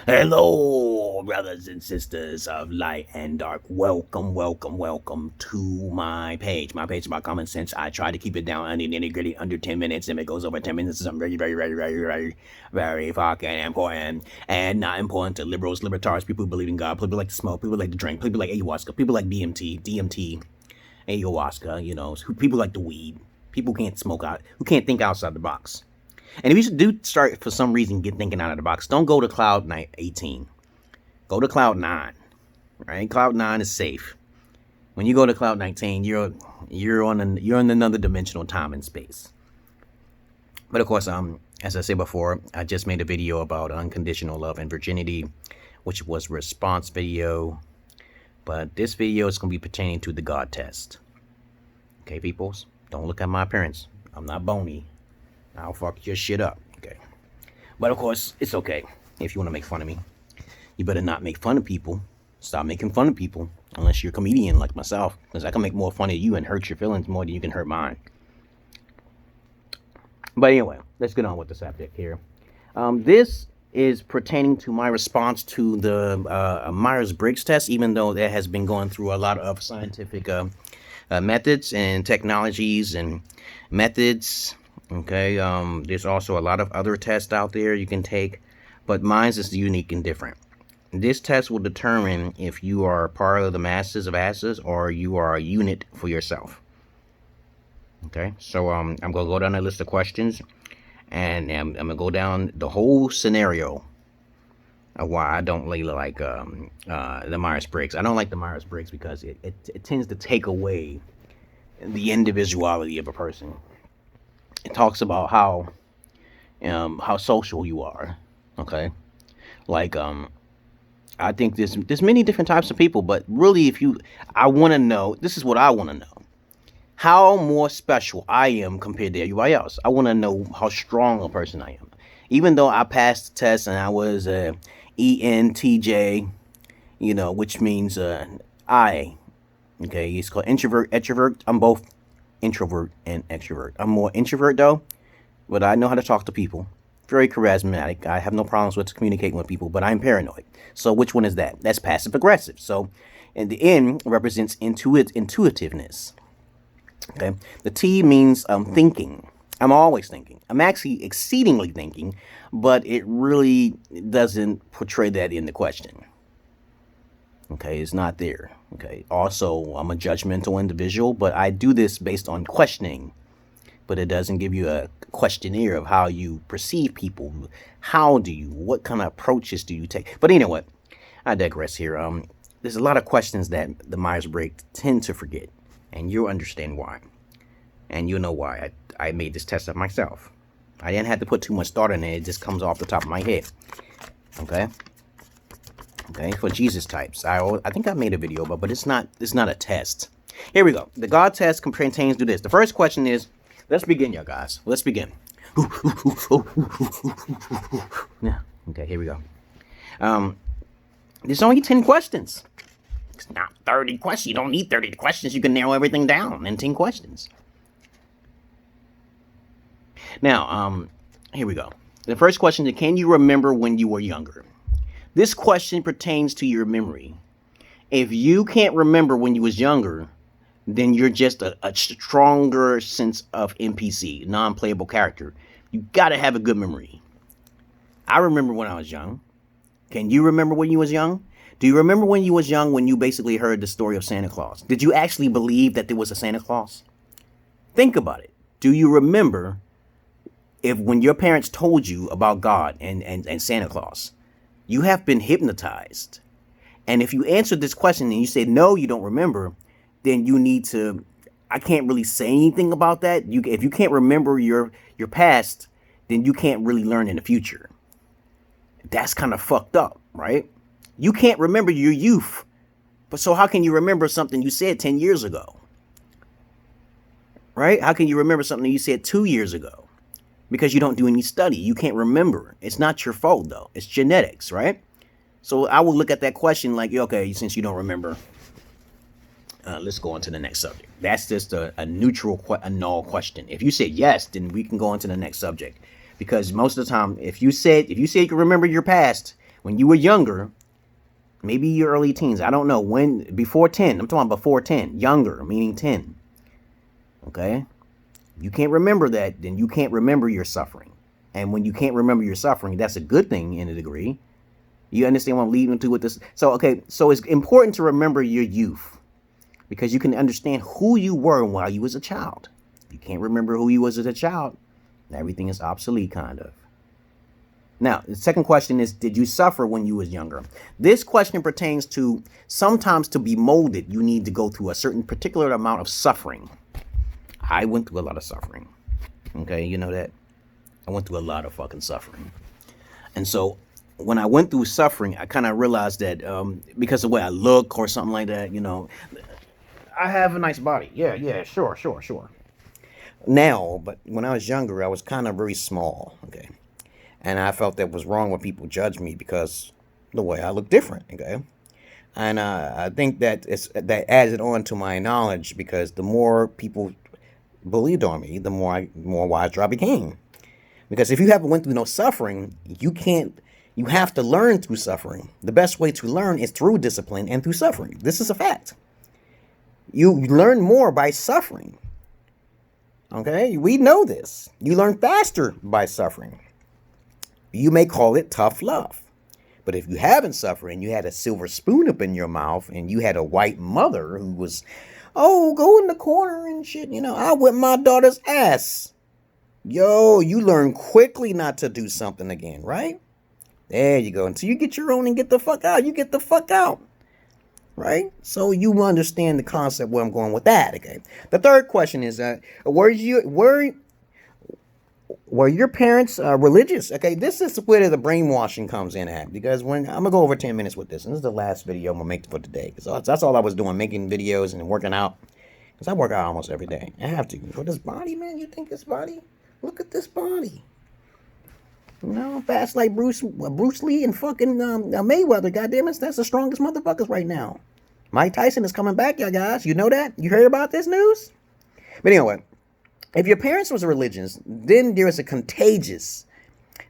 Hello, brothers and sisters of light and dark. Welcome, welcome, welcome to my page. My page is about common sense. I try to keep it down under nitty-gritty under 10 minutes. If it goes over 10 minutes, it's something very fucking important. And not important to liberals, libertarians, people who believe in God, people like to smoke, people like to drink, people like ayahuasca, people like DMT, ayahuasca, you know, people like the weed, people who can't smoke out, who can't think outside the box. And if you do start, for some reason, get thinking out of the box, don't go to Cloud 18. Go to Cloud 9, right? Cloud 9 is safe. When you go to Cloud 19, you're in another dimensional time and space. But of course, as I said before, I just made a video about unconditional love and virginity, which was a response video. But this video is going to be pertaining to the God test. Okay, peoples? Don't look at my appearance. I'm not bony. I'll fuck your shit up, okay? But of course, it's okay if you want to make fun of me. You better not make fun of people. Stop making fun of people, unless you're a comedian like myself, because I can make more fun of you and hurt your feelings more than you can hurt mine. But anyway, let's get on with the subject here. This is pertaining to my response to the Myers-Briggs test, even though that has been going through a lot of scientific methods and technologies and methods. Okay, there's also a lot of other tests out there you can take, but mine's is unique and different. This test will determine if you are part of the masses of asses or you are a unit for yourself. Okay, so I'm gonna go down a list of questions, and I'm gonna go down the whole scenario of why I don't really like the Myers-Briggs. I don't like the Myers-Briggs because it tends to take away the individuality of a person. It talks about how social you are, okay? Like, I think there's many different types of people, but really, I want to know, this is what I want to know. How more special I am compared to everybody else. I want to know how strong a person I am. Even though I passed the test and I was a ENTJ, you know, which means I, okay? It's called introvert, extrovert. I'm both introvert and extrovert. I'm more introvert though, but I know how to talk to people. Very charismatic. I have no problems with communicating with people, but I'm paranoid. So which one is that? That's passive aggressive. So in the N represents intuitiveness. Okay. The T means thinking. I'm always thinking. I'm actually exceedingly thinking, but it really doesn't portray that in the question. Okay, it's not there. Okay, also, I'm a judgmental individual, but I do this based on questioning. But it doesn't give you a questionnaire of how you perceive people. What kind of approaches do you take? But anyway, I digress here. There's a lot of questions that the Myers-Briggs tend to forget, and you'll understand why. And you'll know why I made this test up myself. I didn't have to put too much thought in it. It just comes off the top of my head. Okay? Okay, for Jesus types. I think I made a video, but it's not a test. Here we go. The God test pertains to this. The first question is, let's begin, y'all guys. Let's begin. Yeah. Okay, here we go. There's only 10 questions. It's not 30 questions. You don't need 30 questions. You can narrow everything down in 10 questions. Now, here we go. The first question is, can you remember when you were younger? This question pertains to your memory. If you can't remember when you was younger, then you're just a stronger sense of NPC, non-playable character. You gotta have a good memory. I remember when I was young. Can you remember when you was young? Do you remember when you was young when you basically heard the story of Santa Claus? Did you actually believe that there was a Santa Claus? Think about it. Do you remember when your parents told you about God and Santa Claus? You have been hypnotized. And if you answered this question and you say, no, you don't remember, then you need to, I can't really say anything about that. If you can't remember your past, then you can't really learn in the future. That's kind of fucked up, right? You can't remember your youth. But so how can you remember something you said 10 years ago? Right? How can you remember something you said 2 years ago? Because you don't do any study. You can't remember. It's not your fault, though. It's genetics, right? So I would look at that question like, okay, since you don't remember, let's go on to the next subject. That's just a neutral, a null question. If you said yes, then we can go on to the next subject. Because most of the time, if you said you can remember your past when you were younger, maybe your early teens, I don't know when, before 10. I'm talking about before 10, younger, meaning 10. Okay, you can't remember that, then you can't remember your suffering. And when you can't remember your suffering, that's a good thing in a degree. You understand what I'm leading to with this? So, okay, so it's important to remember your youth because you can understand who you were while you was a child. If you can't remember who you was as a child, everything is obsolete, kind of. Now, the second question is, did you suffer when you was younger? This question pertains to sometimes to be molded, you need to go through a certain particular amount of suffering. I went through a lot of suffering. Okay, you know that? I went through a lot of fucking suffering. And so when I went through suffering, I kind of realized that because of the way I look or something like that, you know, I have a nice body. Yeah, sure. Now, but when I was younger, I was kind of very small, okay? And I felt that was wrong when people judged me because the way I look different, okay? And I think that that adds it on to my knowledge because the more people believed on me, the more wiser I became. Because if you haven't went through no suffering, you have to learn through suffering. The best way to learn is through discipline and through suffering. This is a fact. You learn more by suffering. Okay, we know this. You learn faster by suffering. You may call it tough love. But if you haven't suffered and you had a silver spoon up in your mouth and you had a white mother who was, oh, go in the corner and shit, you know, I whipped my daughter's ass. Yo, you learn quickly not to do something again, right? There you go. Until you get your own and get the fuck out, you get the fuck out. Right? So you understand the concept where I'm going with that, okay? The third question is, were your parents religious? Okay, this is where the brainwashing comes in at. Because when I'm going to go over 10 minutes with this, and this is the last video I'm going to make for today. Because that's all I was doing, making videos and working out. Because I work out almost every day. I have to. For this body, man, you think this body? Look at this body. You know, fast like Bruce Lee and fucking Mayweather, goddammit. That's the strongest motherfuckers right now. Mike Tyson is coming back, y'all guys. You know that? You heard about this news? But anyway, if your parents was religious, then there is a contagious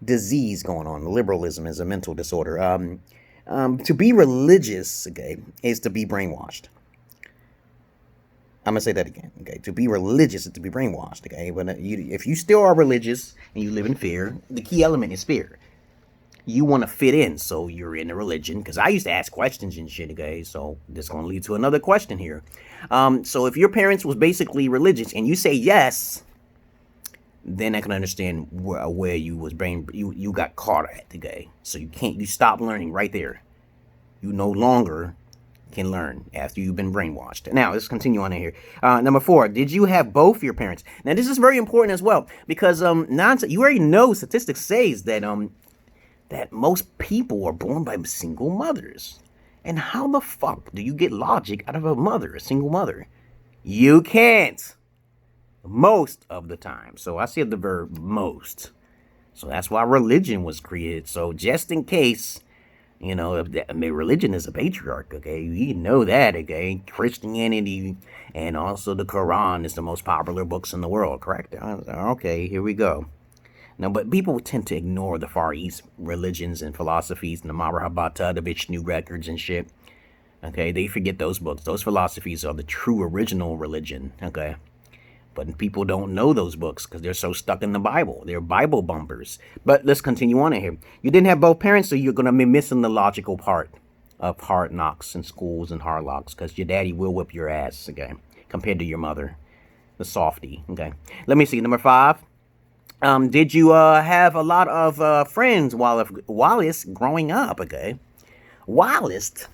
disease going on. Liberalism is a mental disorder. To be religious, okay, is to be brainwashed. I'm going to say that again, okay? To be religious is to be brainwashed, okay? But if you still are religious and you live in fear, the key element is fear. You want to fit in, so you're in a religion. Because I used to ask questions and shit, okay? So this is going to lead to another question here. So if your parents was basically religious and you say yes, then I can understand where you was you got caught at, okay? So you stop learning right there. You no longer can learn after you've been brainwashed. Now, let's continue on in here. Number 4, did you have both your parents? Now, this is very important as well because you already know statistics says that that most people are born by single mothers. And how the fuck do you get logic out of a single mother? You can't. Most of the time. So I said the verb most. So that's why religion was created. So just in case, you know, religion is a patriarch, okay? You know that, okay? Christianity and also the Quran is the most popular books in the world, correct? Okay, here we go. Now, but people tend to ignore the Far East religions and philosophies and the Mahabharata, the Vishnu records and shit. Okay, they forget those books. Those philosophies are the true original religion, okay? But people don't know those books because they're so stuck in the Bible. They're Bible bumpers. But let's continue on in here. You didn't have both parents, so you're going to be missing the logical part of hard knocks in schools and hard locks because your daddy will whip your ass, okay, compared to your mother, the softie, okay? Let me see. Number 5. Did you have a lot of friends whilst growing up, okay? Whilst,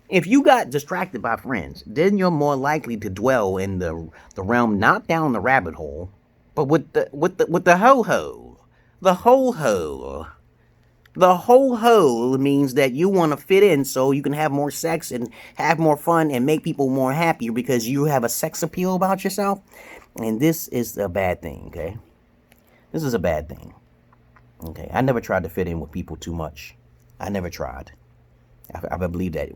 if you got distracted by friends, then you're more likely to dwell in the realm, not down the rabbit hole, but with the ho-ho. The ho-ho. The ho-ho means that you want to fit in so you can have more sex and have more fun and make people more happier because you have a sex appeal about yourself. And this is a bad thing, okay? This is a bad thing. Okay, I never tried to fit in with people too much. I never tried. I believe that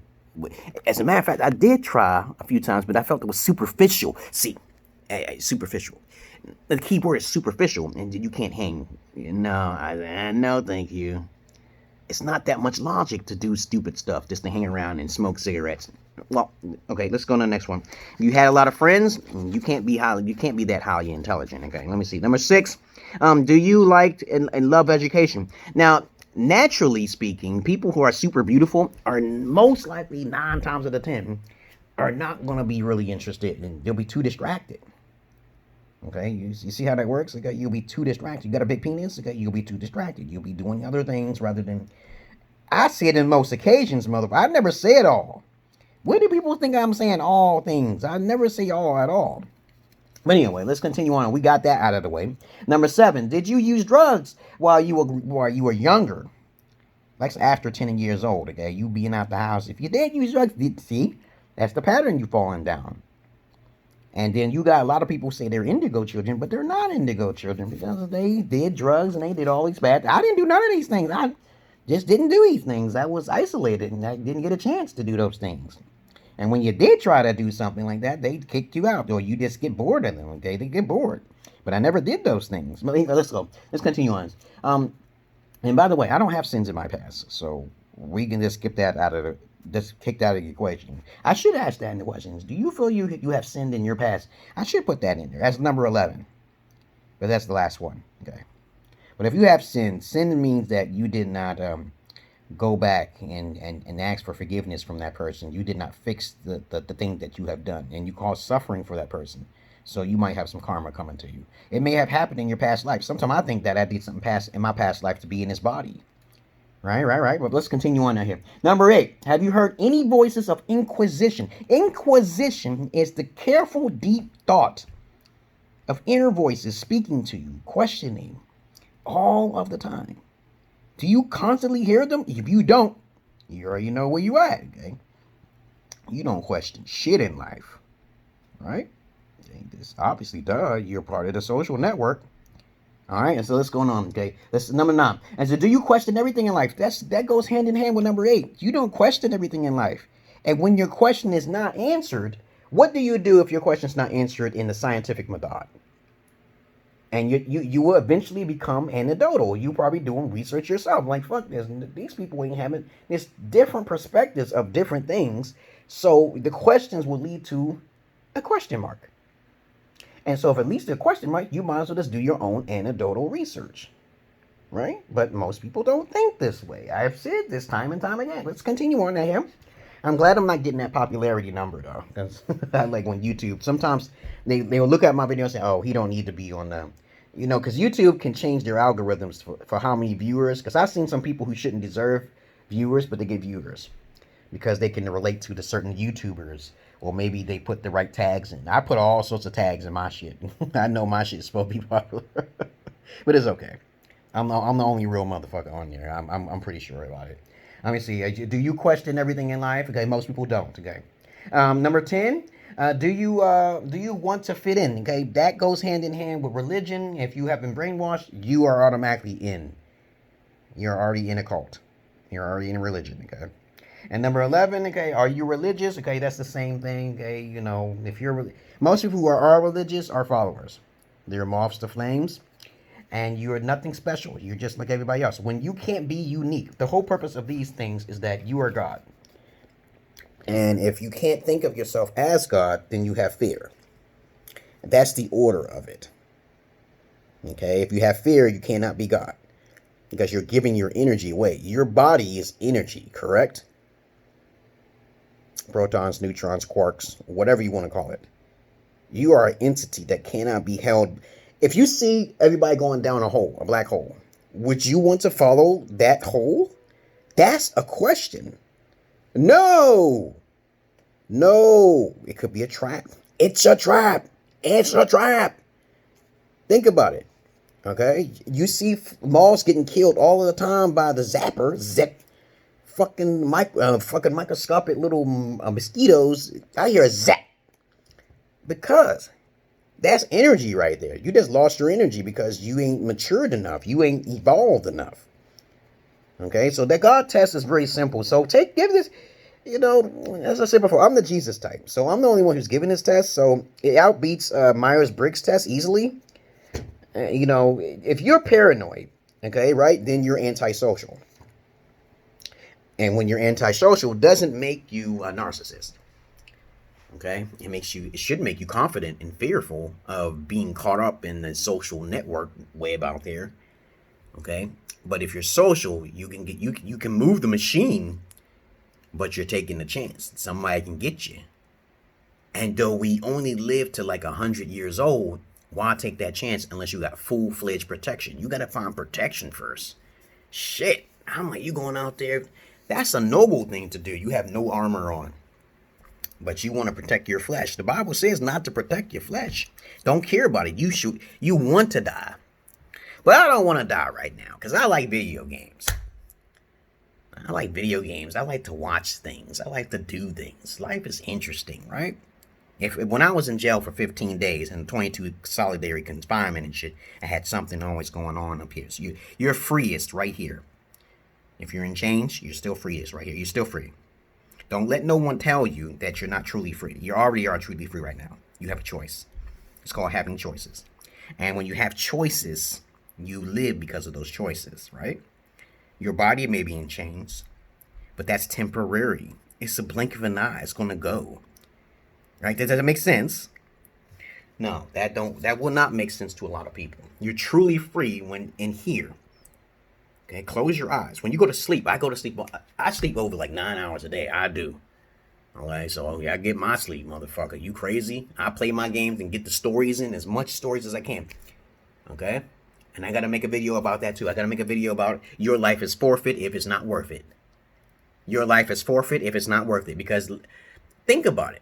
As a matter of fact, I did try a few times, but I felt it was superficial. See, superficial. The key word is superficial, and you can't hang. No, no, thank you. It's not that much logic to do stupid stuff just to hang around and smoke cigarettes. Well, okay, let's go to the next one. You had a lot of friends. You can't be that highly intelligent. Okay, let me see. Number 6. Do you like and love education? Now, naturally speaking, people who are super beautiful are most likely 9 times out of 10 are not going to be really interested, and they'll be too distracted. Okay, you see how that works? Okay, you'll be too distracted. You got a big penis? Okay, you'll be too distracted. You'll be doing other things rather than. I say it in most occasions, motherfucker. I never say it all. Where do people think I'm saying all things? I never say all at all. But anyway, let's continue on. We got that out of the way. Number 7. Did you use drugs while you were younger? Like after 10 years old. Okay, you being out the house. If you did use drugs, see, that's the pattern you falling down. And then you got a lot of people say they're indigo children, but they're not indigo children because they did drugs and they did all these bad. I didn't do none of these things. I just didn't do these things. I was isolated and I didn't get a chance to do those things. And when you did try to do something like that, they kicked you out, or you just get bored of them. Okay, they get bored. But I never did those things. But let's go. Let's continue on. And by the way, I don't have sins in my past, so we can just skip that out of the. Just kicked out of the equation. I should ask that in the questions. Do you feel you have sinned in your past? I should put that in there. That's number 11. But that's the last one. Okay. But if you have sinned, sin means that you did not go back and ask for forgiveness from that person. You did not fix the thing that you have done. And you cause suffering for that person. So you might have some karma coming to you. It may have happened in your past life. Sometimes I think that I did something in my past life to be in this body. Right. But let's continue on now here. Number 8. Have you heard any voices of inquisition? Inquisition is the careful, deep thought of inner voices speaking to you, questioning all of the time. Do you constantly hear them? If you don't, you already know where you at, okay? You don't question shit in life, right? This obviously, you're part of the social network. All right, and so let's go on, okay? That's number 9. And so do you question everything in life? That goes hand in hand with number 8. You don't question everything in life. And when your question is not answered, what do you do if your question is not answered in the scientific method? And you will eventually become anecdotal. You probably doing research yourself. Like, fuck this. These people ain't having this different perspectives of different things. So the questions will lead to a question mark. And so if it leads to a question mark, you might as well just do your own anecdotal research. Right? But most people don't think this way. I've said this time and time again. Let's continue on here. I'm glad I'm not getting that popularity number, though. Because I like when YouTube, sometimes they'll look at my video and say, oh, he don't need to be on the, because YouTube can change their algorithms for how many viewers. Because I've seen some people who shouldn't deserve viewers, but they get viewers. Because they can relate to the certain YouTubers. Or maybe they put the right tags in. I put all sorts of tags in my shit. I know my shit is supposed to be popular. But it's okay. I'm the only real motherfucker on there. I'm pretty sure about it. Let me see. Do you question everything in life? Okay, most people don't. Okay. Number 10. Do you want to fit in? Okay, that goes hand in hand with religion. If you have been brainwashed, you are automatically in. You're already in a cult. You're already in a religion. Okay. And number 11, okay, are you religious? Okay, that's the same thing. Okay, if you're most people who are religious are followers. They're moths to flames, and you're nothing special. You're just like everybody else. When you can't be unique, the whole purpose of these things is that you are God. And if you can't think of yourself as God, then you have fear. That's the order of it. Okay, if you have fear, you cannot be God because you're giving your energy away. Your body is energy, correct? Protons, neutrons, quarks, whatever you want to call it. You are an entity that cannot be held. If you see everybody going down a hole, a black hole, would you want to follow that hole? That's a question. No. It could be a trap. It's a trap. Think about it. Okay? You see moths getting killed all the time by the zapper. Fucking microscopic little mosquitoes. I hear a zap. Because that's energy right there. You just lost your energy because you ain't matured enough. You ain't evolved enough. Okay, so that God test is very simple. So give this. You know, as I said before, I'm the Jesus type. So I'm the only one who's given this test. So it outbeats Myers-Briggs test easily. You know, if you're paranoid, okay, right, then you're antisocial. And when you're antisocial, it doesn't make you a narcissist. Okay, it should make you confident and fearful of being caught up in the social network web out there. Okay, but if you're social, you can move the machine, but you're taking the chance somebody can get you. And though we only live to like 100 years old, why take that chance unless you got full-fledged protection? You gotta find protection first. Shit, how am you going out there? That's a noble thing to do. You have no armor on, but you want to protect your flesh. The Bible says not to protect your flesh. Don't care about it. You want to die. But I don't want to die right now because I like video games. I like video games. I like to watch things. I like to do things. Life is interesting, right? When I was in jail for 15 days and 22 solitary confinement and shit, I had something always going on up here. So you're freest right here. If you're in chains, you're still freest right here. You're still free. Don't let no one tell you that you're not truly free. You already are truly free right now. You have a choice. It's called having choices. And when you have choices, you live because of those choices, right? Your body may be in chains, but that's temporary. It's a blink of an eye. It's going to go. Right? Does that make sense? No, that will not make sense to a lot of people. You're truly free when in here. Okay, close your eyes. When you go to sleep, I sleep over like 9 hours a day. I do. All right, so I get my sleep, motherfucker. You crazy? I play my games and get the stories in, as much stories as I can. Okay? And I got to make a video about that too. I got to make a video about your life is forfeit if it's not worth it. Your life is forfeit if it's not worth it. Because think about it.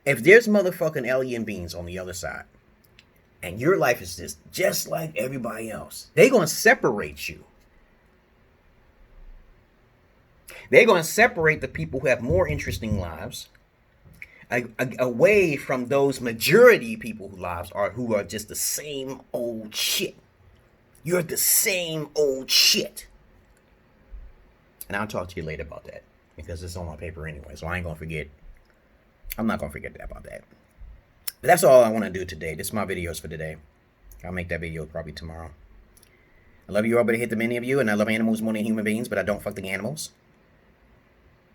If there's motherfucking alien beings on the other side, and your life is just like everybody else, they're going to separate you. They're going to separate the people who have more interesting lives away from those majority people whose lives who are just the same old shit. You're the same old shit. And I'll talk to you later about that because it's on my paper anyway, so I ain't going to forget. I'm not going to forget about that. But that's all I want to do today. This is my videos for today. I'll make that video probably tomorrow. I love you all, but I hate the many of you, and I love animals more than human beings, but I don't fuck the animals.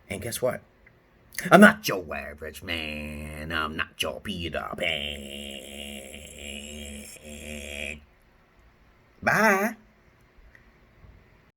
And guess what? I'm not your average man. I'm not your Peter Pan. Bye.